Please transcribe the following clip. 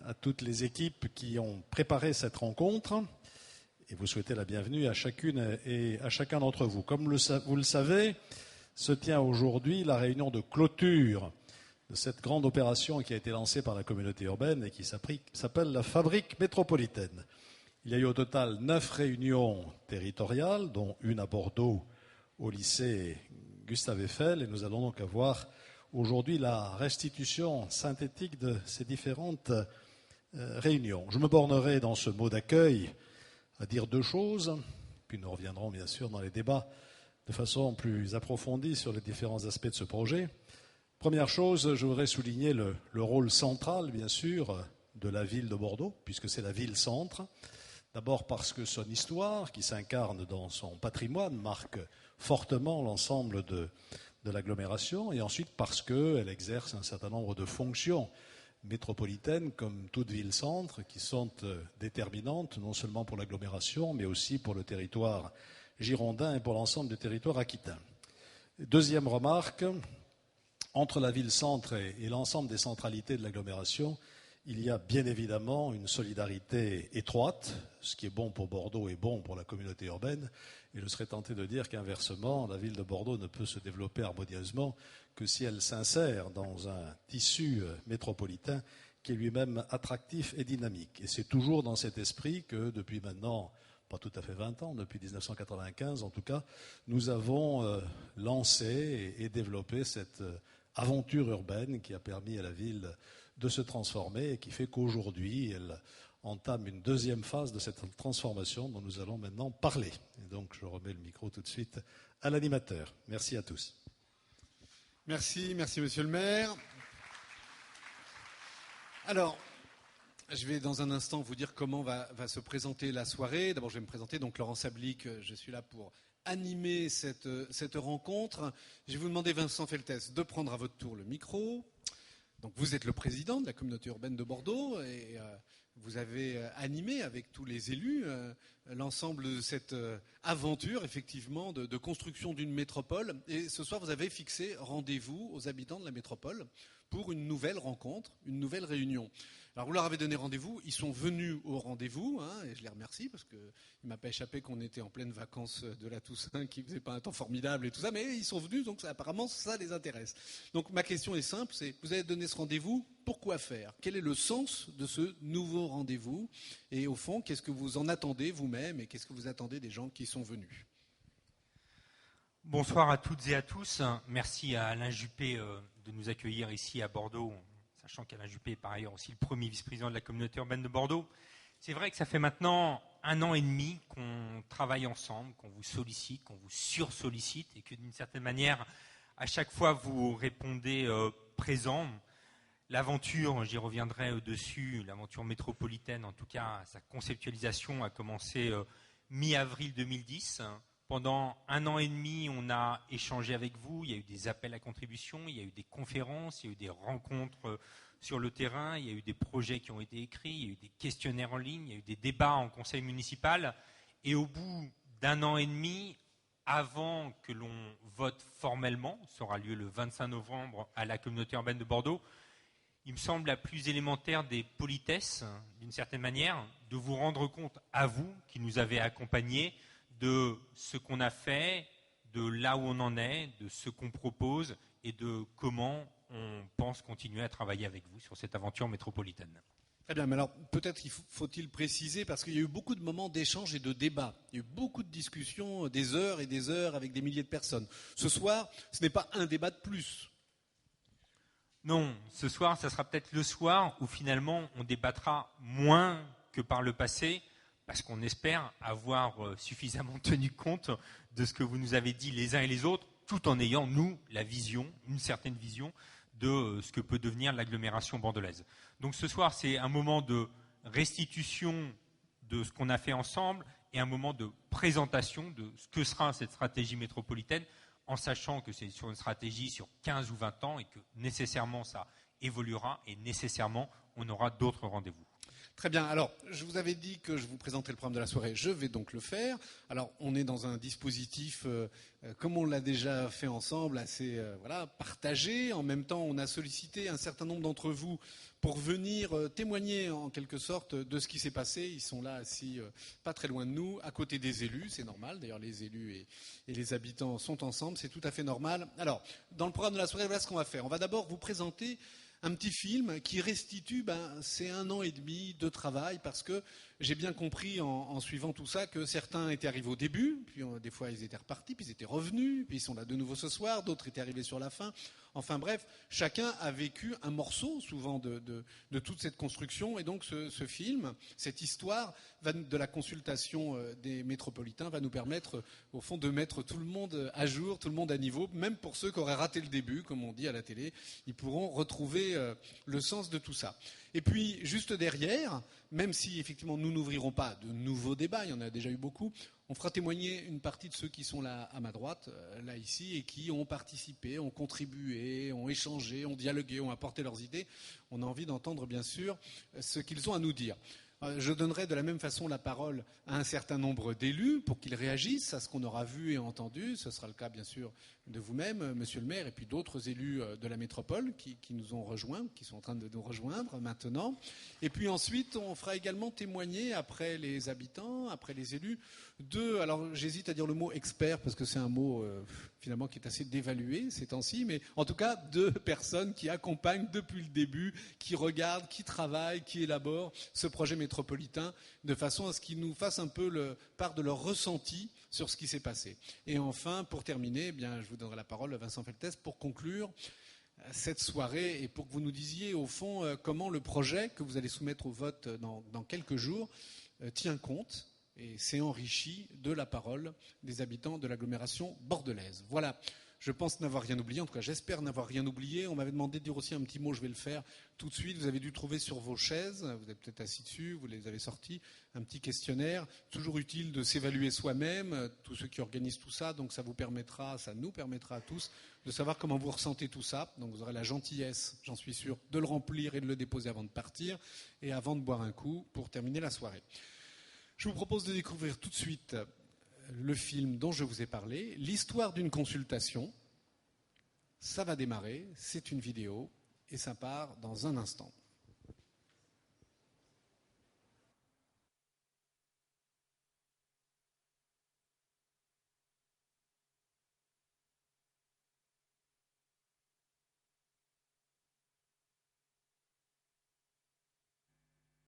à toutes les équipes qui ont préparé cette rencontre et vous souhaiter la bienvenue à chacune et à chacun d'entre vous. Comme vous le savez, se tient aujourd'hui la réunion de clôture de cette grande opération qui a été lancée par la communauté urbaine et qui s'appelle la Fabrique métropolitaine. Il y a eu au total 9 réunions territoriales, dont une à Bordeaux au lycée Gustave Eiffel, et nous allons donc avoir aujourd'hui la restitution synthétique de ces différentes réunions. Je me bornerai dans ce mot d'accueil à dire 2 choses, puis nous reviendrons bien sûr dans les débats de façon plus approfondie sur les différents aspects de ce projet. Première chose, je voudrais souligner le rôle central, bien sûr, de la ville de Bordeaux, puisque c'est la ville-centre. D'abord parce que son histoire, qui s'incarne dans son patrimoine, marque fortement l'ensemble de l'agglomération, et ensuite parce qu'elle exerce un certain nombre de fonctions métropolitaines, comme toute ville-centre, qui sont déterminantes, non seulement pour l'agglomération, mais aussi pour le territoire girondin et pour l'ensemble du territoire aquitain. Deuxième remarque, entre la ville-centre et l'ensemble des centralités de l'agglomération, il y a bien évidemment une solidarité étroite. Ce qui est bon pour Bordeaux est bon pour la communauté urbaine. Et je serais tenté de dire qu'inversement, la ville de Bordeaux ne peut se développer harmonieusement que si elle s'insère dans un tissu métropolitain qui est lui-même attractif et dynamique. Et c'est toujours dans cet esprit que depuis maintenant, pas tout à fait 20 ans, depuis 1995 en tout cas, nous avons lancé et développé cette aventure urbaine qui a permis à la ville de se transformer et qui fait qu'aujourd'hui, elle entame une deuxième phase de cette transformation dont nous allons maintenant parler. Et donc, je remets le micro tout de suite à l'animateur. Merci à tous. Merci monsieur le maire. Alors, je vais dans un instant vous dire comment va se présenter la soirée. D'abord, je vais me présenter. Donc, Laurent Sablic, je suis là pour animer cette rencontre. Je vais vous demander, Vincent Feltès, de prendre à votre tour le micro. Donc, vous êtes le président de la communauté urbaine de Bordeaux et vous avez animé avec tous les élus l'ensemble de cette aventure, effectivement, de construction d'une métropole. Et ce soir, vous avez fixé rendez-vous aux habitants de la métropole pour une nouvelle rencontre, une nouvelle réunion. Alors, vous leur avez donné rendez-vous, ils sont venus au rendez-vous, et je les remercie parce qu'il ne m'a pas échappé qu'on était en pleine vacances de la Toussaint, qui ne faisait pas un temps formidable et tout ça, mais ils sont venus, donc apparemment ça les intéresse. Donc ma question est simple, c'est vous avez donné ce rendez-vous, pourquoi faire ? Quel est le sens de ce nouveau rendez-vous ? Et au fond, qu'est-ce que vous en attendez vous-même et qu'est-ce que vous attendez des gens qui sont venus ? Bonsoir à toutes et à tous. Merci à Alain Juppé de nous accueillir ici à Bordeaux, sachant qu'Alain Juppé est par ailleurs aussi le premier vice-président de la communauté urbaine de Bordeaux. C'est vrai que ça fait maintenant 1 an et demi qu'on travaille ensemble, qu'on vous sollicite, qu'on vous sursollicite et que d'une certaine manière, à chaque fois vous répondez présent. L'aventure, j'y reviendrai dessus, l'aventure métropolitaine, en tout cas sa conceptualisation a commencé mi-avril 2010. Pendant 1 an et demi, on a échangé avec vous, il y a eu des appels à contribution, il y a eu des conférences, il y a eu des rencontres sur le terrain, il y a eu des projets qui ont été écrits, il y a eu des questionnaires en ligne, il y a eu des débats en conseil municipal. Et au bout d'1 an et demi, avant que l'on vote formellement, ça aura lieu le 25 novembre à la communauté urbaine de Bordeaux, il me semble la plus élémentaire des politesses, d'une certaine manière, de vous rendre compte à vous, qui nous avez accompagnés, de ce qu'on a fait, de là où on en est, de ce qu'on propose et de comment on pense continuer à travailler avec vous sur cette aventure métropolitaine. Très bien, mais alors peut-être faut-il préciser, parce qu'il y a eu beaucoup de moments d'échange et de débat. Il y a eu beaucoup de discussions, des heures et des heures avec des milliers de personnes. Ce soir, ce n'est pas un débat de plus. Non, ce soir, ça sera peut-être le soir où finalement on débattra moins que par le passé, parce qu'on espère avoir suffisamment tenu compte de ce que vous nous avez dit les uns et les autres, tout en ayant, nous, la vision, une certaine vision de ce que peut devenir l'agglomération bordelaise. Donc ce soir, c'est un moment de restitution de ce qu'on a fait ensemble et un moment de présentation de ce que sera cette stratégie métropolitaine, en sachant que c'est sur une stratégie sur 15 ou 20 ans et que nécessairement ça évoluera et nécessairement on aura d'autres rendez-vous. Très bien. Alors, je vous avais dit que je vous présenterais le programme de la soirée. Je vais donc le faire. Alors, on est dans un dispositif, comme on l'a déjà fait ensemble, assez partagé. En même temps, on a sollicité un certain nombre d'entre vous pour venir témoigner en quelque sorte de ce qui s'est passé. Ils sont là assis, pas très loin de nous, à côté des élus. C'est normal. D'ailleurs, les élus et les habitants sont ensemble. C'est tout à fait normal. Alors, dans le programme de la soirée, voilà ce qu'on va faire. On va d'abord vous présenter un petit film qui restitue ces 1 an et demi de travail, parce que j'ai bien compris en suivant tout ça que certains étaient arrivés au début, puis des fois ils étaient repartis, puis ils étaient revenus, puis ils sont là de nouveau ce soir, d'autres étaient arrivés sur la fin. Enfin bref, chacun a vécu un morceau souvent de toute cette construction, et donc ce film, cette histoire de la consultation des métropolitains va nous permettre au fond de mettre tout le monde à jour, tout le monde à niveau, même pour ceux qui auraient raté le début, comme on dit à la télé, ils pourront retrouver le sens de tout ça. Et puis, juste derrière, même si effectivement nous n'ouvrirons pas de nouveaux débats, il y en a déjà eu beaucoup, on fera témoigner une partie de ceux qui sont là à ma droite, là ici, et qui ont participé, ont contribué, ont échangé, ont dialogué, ont apporté leurs idées. On a envie d'entendre, bien sûr, ce qu'ils ont à nous dire. Je donnerai de la même façon la parole à un certain nombre d'élus pour qu'ils réagissent à ce qu'on aura vu et entendu. Ce sera le cas, bien sûr, de vous-même, monsieur le maire, et puis d'autres élus de la métropole qui nous ont rejoints, qui sont en train de nous rejoindre maintenant. Et puis ensuite, on fera également témoigner, après les habitants, après les élus, alors j'hésite à dire le mot expert, parce que c'est un mot finalement qui est assez dévalué ces temps-ci, mais en tout cas 2 personnes qui accompagnent depuis le début, qui regardent, qui travaillent, qui élaborent ce projet métropolitain, de façon à ce qu'ils nous fassent un peu part de leur ressenti sur ce qui s'est passé. Et enfin, pour terminer, je vous donnerai la parole à Vincent Feltès pour conclure cette soirée et pour que vous nous disiez au fond comment le projet que vous allez soumettre au vote dans quelques jours tient compte et s'est enrichi de la parole des habitants de l'agglomération bordelaise. Voilà. Je pense n'avoir rien oublié, en tout cas j'espère n'avoir rien oublié. On m'avait demandé de dire aussi un petit mot, je vais le faire tout de suite. Vous avez dû trouver sur vos chaises, vous êtes peut-être assis dessus, vous les avez sortis, un petit questionnaire. Toujours utile de s'évaluer soi-même, tous ceux qui organisent tout ça, donc ça nous permettra à tous de savoir comment vous ressentez tout ça. Donc vous aurez la gentillesse, j'en suis sûr, de le remplir et de le déposer avant de partir et avant de boire un coup pour terminer la soirée. Je vous propose de découvrir tout de suite le film dont je vous ai parlé, l'histoire d'une consultation. Ça va démarrer, c'est une vidéo et ça part dans un instant.